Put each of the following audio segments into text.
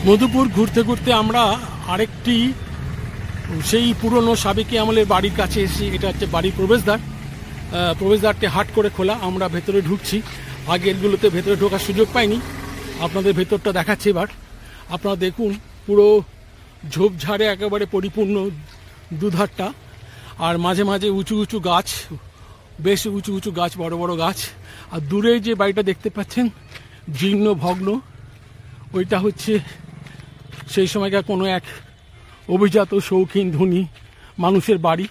মধুপুর ঘুরতে ঘুরতে আমরা আরেকটি সেই পুরনো সাবেকি আমলের বাড়ির কাছে এসেছি। এটা হচ্ছে বাড়ির প্রবেশদ্বার। প্রবেশদ্বারটি হাট করে খোলা, আমরা ভেতরে ঢুকছি। আগেরগুলোতে ভেতরে ঢোকার সুযোগ পাইনি, আপনাদের ভেতরটা দেখাচ্ছি এবার। আপনারা দেখুন, পুরো ঝোপঝাড়ে একেবারে পরিপূর্ণ দুধারটা, আর মাঝে মাঝে উঁচু উঁচু গাছ, বেশ উঁচু উঁচু গাছ, বড় বড় গাছ। আর দূরে যে বাড়িটা দেখতে পাচ্ছেন জীর্ণ ভগ্ন, ওইটা হচ্ছে সেই সময়কার কোনো এক অভিজাত শৌখিন ধনী মানুষের বাড়ি।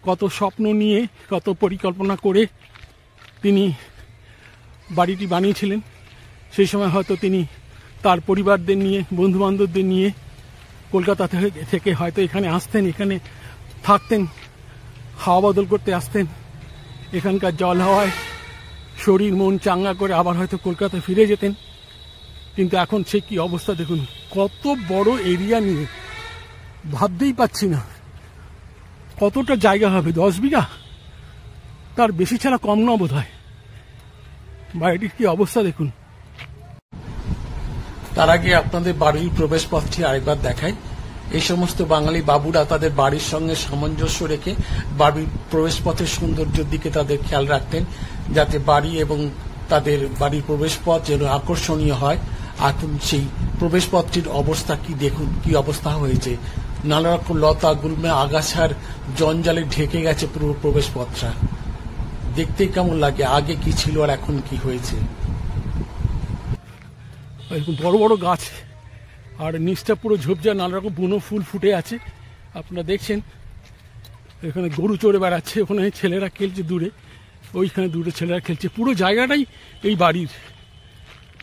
কত স্বপ্ন নিয়ে, কত পরিকল্পনা করে তিনি বাড়িটি বানিয়েছিলেন। সেই সময় হয়তো তিনি তার পরিবারদের নিয়ে, বন্ধুবান্ধবদের নিয়ে কলকাতা থেকে হয়তো এখানে আসতেন, এখানে থাকতেন, হাওয়া বদল করতে আসতেন। এখানকার জল হাওয়ায় শরীর মন চাঙ্গা করে আবার হয়তো কলকাতায় ফিরে যেতেন। কিন্তু এখন সে কি অবস্থা দেখুন, কত বড় এরিয়া নিয়ে, ভাবতেই পাচ্ছি না কতটা জায়গা হবে। 10 বিঘা, তার বেশি ছাড়া কম না বোধ হয়। বাড়িটির কি অবস্থা দেখুন। তার আগে আপনাদের বাড়ির প্রবেশ পথটি আরেকবার দেখাই। এই সমস্ত বাঙালি বাবুরা তাদের বাড়ির সঙ্গে সামঞ্জস্য রেখে বাড়ির প্রবেশ পথের সৌন্দর্যের দিকে তাদের খেয়াল রাখতেন, যাতে বাড়ি এবং তাদের বাড়ির প্রবেশ পথ যেন আকর্ষণীয় হয়। এখন সেই প্রবেশ পথটির অবস্থা কি দেখুন, কি অবস্থা হয়েছে। নানা রকম লতা গুল্মে আগাছার জঞ্জালে ঢেকে গেছে পুরো প্রবেশ পথটা। দেখতেই কেমন লাগে, আগে কি ছিল আর এখন কি হয়েছে। এরকম বড় বড় গাছ, আর নিচটা পুরো ঝোপঝাড়, নানা রকম বুনো ফুল ফুটে আছে। আপনারা দেখছেন এখানে গরু চড়ে বেড়াচ্ছে, ওখানে ছেলেরা খেলছে দূরে, ওইখানে দূরে ছেলেরা খেলছে। পুরো জায়গাটাই এই বাড়ির।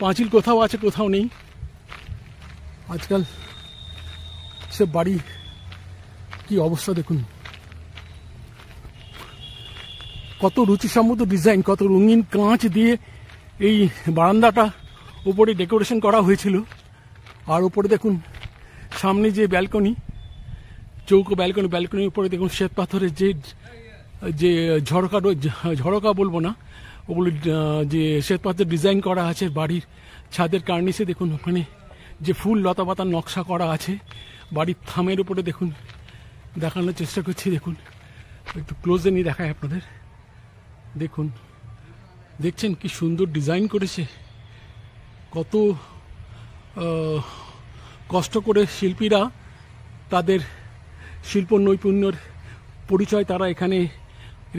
পাঁচিল কোথাও আছে, কোথাও নেই। আজকাল সে বাড়ি কি অবস্থা দেখুন, কত রুচিসম্মত ডিজাইন, কত রঙিন কাঁচ দিয়ে এই বারান্দাটা উপরে ডেকোরেশন করা হয়েছিল। আর উপরে দেখুন সামনে যে ব্যালকনি, চৌকো ব্যালকনি, ব্যালকনির উপরে দেখুন শ্বেত পাথরের যে ঝরকা বলবো না, ওগুলো যে শ্বেত পাথরের ডিজাইন করা আছে বাড়ির ছাদের কার্নিসে। দেখুন ওখানে যে ফুল লতা পাতার নকশা করা আছে। বাড়ির থামের উপরে দেখুন, দেখানোর চেষ্টা করছি, দেখুন একটু ক্লোজে নিয়ে দেখায় আপনাদের। দেখুন, দেখছেন কি সুন্দর ডিজাইন করেছে। কত কষ্ট করে শিল্পীরা তাদের শিল্প নৈপুণ্যের পরিচয় তারা এখানে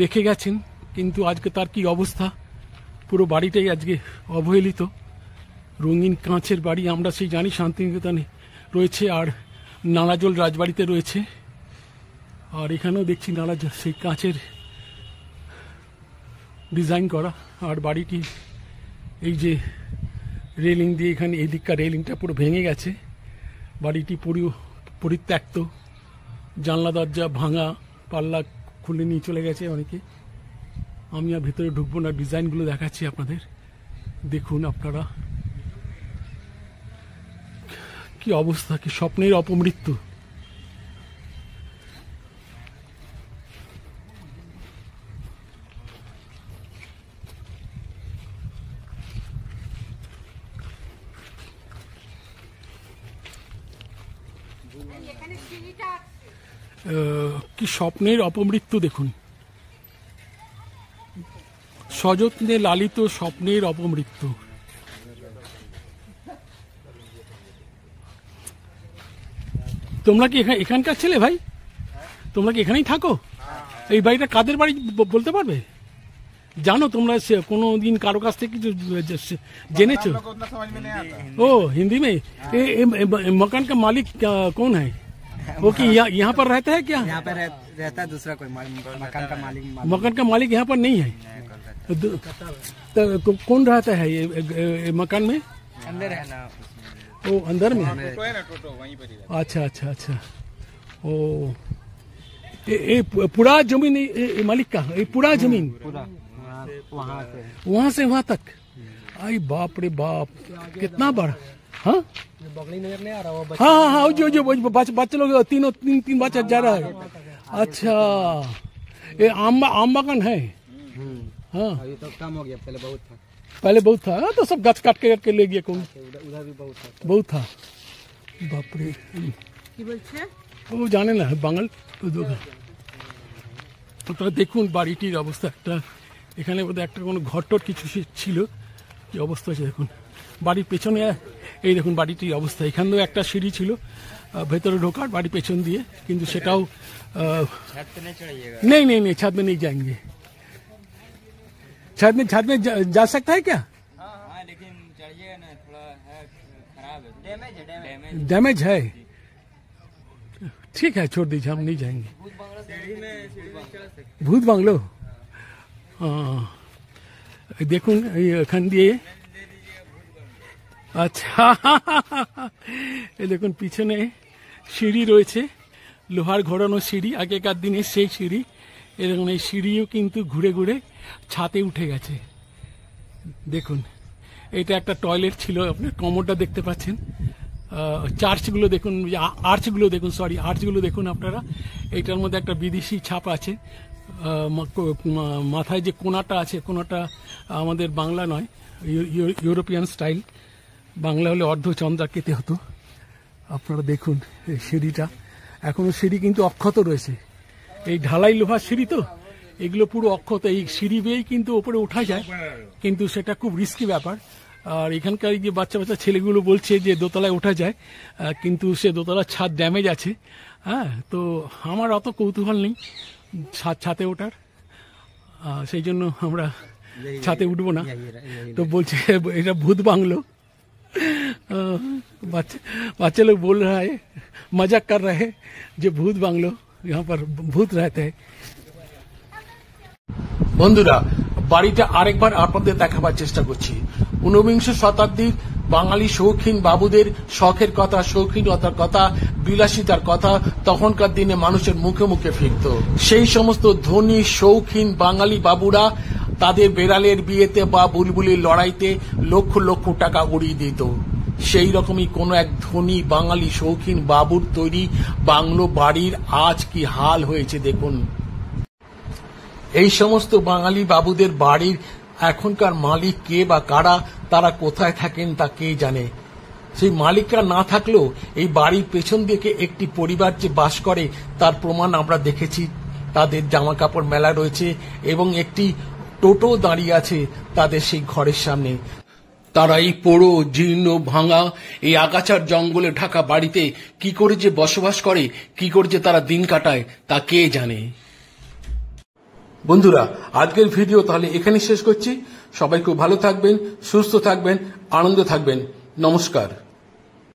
রেখে গেছেন। কিন্তু আজকে তার কি অবস্থা, পুরো বাড়িটাই আজকে অবহেলিত। রঙিন কাঁচের বাড়ি, আমরা সেই জানি শান্তিনিকেতনে রয়েছে, আর নালাজল রাজবাড়িতে রয়েছে, আর এখানেও দেখছি নালাজল সেই কাঁচের ডিজাইন করা। আর বাড়িটি এই যে রেলিং দিয়ে, এখানে এই দিককার রেলিংটা পুরো ভেঙে গেছে। বাড়িটি পুরো পরিত্যক্ত, জানলা দরজা ভাঙা, পাল্লা খুলে নিয়ে চলে গেছে অনেকে। আমি আর ভেতরে ঢুকবো না, ডিজাইনগুলো দেখাচ্ছি আপনাদের। দেখুন আপনারা কি অবস্থা, কি স্বপ্নের অপমৃত্যু। কি স্বপ্নের অপমৃত্যু দেখুন, সযত্নে লালিত স্বপ্নের অপমৃত্যু। তোমরা কি এখানকার ছেলে ভাই? তোমরা কি এখানেই থাকো? এই বাড়িটা কাদের বাড়ি বলতে পারবে? জানো তোমরা কোনো দিন কারো কাছ থেকে কিছু জেনেছো? ও हिंदी में। मकान का मालिक कौन है? वो कि यहाँ पर रहता है क्या? यहाँ पर रहता है दूसरा कोई मकान का मालिक। मकान का मालिक यहाँ पर नहीं है। तो कौन रहता है ये मकान में? अंदर है ना, वो अंदर में। टोटो वहीं पर ही। अच्छा अच्छा अच्छा। ओ ये पूरा जमीन मालिक का, ये पूरा जमीन वहाँ से वहाँ तक? आई बाप रे बाप, कितना बड़ा। हाँ बगली नजर नहीं आ रहा वो। हाँ हाँ हाँ, जो बच्चे लोग तीन बच्चा जा रहा है। अच्छा, ये आम बागान है। हाँ अभी तो कम हो गया, पहले बहुत था। पहले बहुत था। हाँ, तो सब गाछ काट के ले गया कौन? उधर भी बहुत था। बहुत था। বাপরে, কি বলছে? ও জানে না বাঙাল দোকান। তো দেখুন বাড়িটির অবস্থা, একটা এখানে বোধহয় একটা কোনো ঘরটর কিছু ছিল, কি অবস্থা আছে দেখুন। বাড়ির পেছনে এই দেখুন বাড়িটির অবস্থা, এখানেও একটা সিঁড়ি ছিল ভেতরে ঢোকার বাড়ির পেছন দিয়ে, কিন্তু সেটাও नहीं नहीं नहीं छत में नहीं जाएंगे। छत में जा सकता है क्या? हाँ लेकिन चढ़िएगा ना, थोड़ा है खराब है, डैमेज है। ठीक है छोड़ दीजिए, हम नहीं जाएंगे। ভূত বাংলো, দেখুন এখান দিয়ে। আচ্ছা এই দেখুন পিছনে সিঁড়ি রয়েছে, লোহার ঘোরানো সিঁড়ি, আগেকার দিনে সেই সিঁড়ি। এরকম এই সিঁড়িও কিন্তু ঘুরে ঘুরে ছাদে উঠে গেছে। দেখুন এটা একটা টয়লেট ছিল, আপনি কমোডটা দেখতে পাচ্ছেন। চার্চগুলো দেখুন, আর্চগুলো দেখুন, সরি আর্চগুলো দেখুন আপনারা। এইটার মধ্যে একটা বিদেশি ছাপ আছে। মাথায় যে কোনাটা আছে, কোনাটা আমাদের বাংলা নয়, ইউরোপিয়ান স্টাইল। বাংলা হলে অর্ধচন্দ্রাকৃতি হতো। আপনারা দেখুন এই সিঁড়িটা, এখনো সিঁড়ি কিন্তু অক্ষত রয়েছে। এই ঢালাই লোহার সিঁড়ি তো, এগুলো পুরো অক্ষত। এই সিঁড়ি বেয়েই কিন্তু ওপরে ওঠা যায়, কিন্তু সেটা খুব রিস্কি ব্যাপার। আর এখানকার যে বাচ্চা বাচ্চা ছেলেগুলো বলছে যে দোতলায় ওঠা যায়, কিন্তু সে দোতলার ছাদ ড্যামেজ আছে। হ্যাঁ, তো আমার অত কৌতূহল নেই ছাদে ওঠার, সেই জন্য আমরা ছাদে উঠবো না। তো বলছে এটা ভূত বাংলো। बच्चे लोग बोल रहा है, मजाक कर रहे हैं যে ভূত বাংলো, यहाँ पर ভূত रहते हैं। বন্ধুরা বাড়িটা আরেকবার আপনাদের দেখাবার চেষ্টা করছি। 19বিংশ শতাব্দীর বাঙালি শৌখিন বাবুদের শখের কথা, শৌখিনতার কথা, বিলাসিতার কথা তখনকার দিনে মানুষের মুখে মুখে ফিরত। সেই সমস্ত ধনী শৌখিন বাঙালি বাবুরা তাদের বেড়ালের বিয়েতে বা বুলবুলির লড়াইতে লক্ষ লক্ষ টাকা উড়িয়ে দিত। সেই রকমই কোন এক ধনী বাঙালি শৌখিন বাবুর তৈরি বাংলো বাড়ির আজ কি হাল হয়েছে দেখুন। এই সমস্ত বাঙালি বাবুদের বাড়ির এখনকার মালিক কে বা কারা, তারা কোথায় থাকেন তা কে জানে। সেই মালিকরা না থাকলেও এই বাড়ির পেছন দিকে একটি পরিবার যে বাস করে তার প্রমাণ আমরা দেখেছি। তাদের জামা কাপড় মেলা রয়েছে এবং একটি টোটো দাঁড়িয়ে আছে তাদের সেই ঘরের সামনে। তারা এই পোড়ো জীর্ণ ভাঙা এই আগাছার জঙ্গলে ঢাকা বাড়িতে কি করে যে বসবাস করে, কি করে যে তারা দিন কাটায় তা কে জানে। বন্ধুরা আজকের ভিডিও তাহলে এখানে শেষ করছি। সবাই খুব ভালো থাকবেন, সুস্থ থাকবেন, আনন্দ থাকবেন। নমস্কার।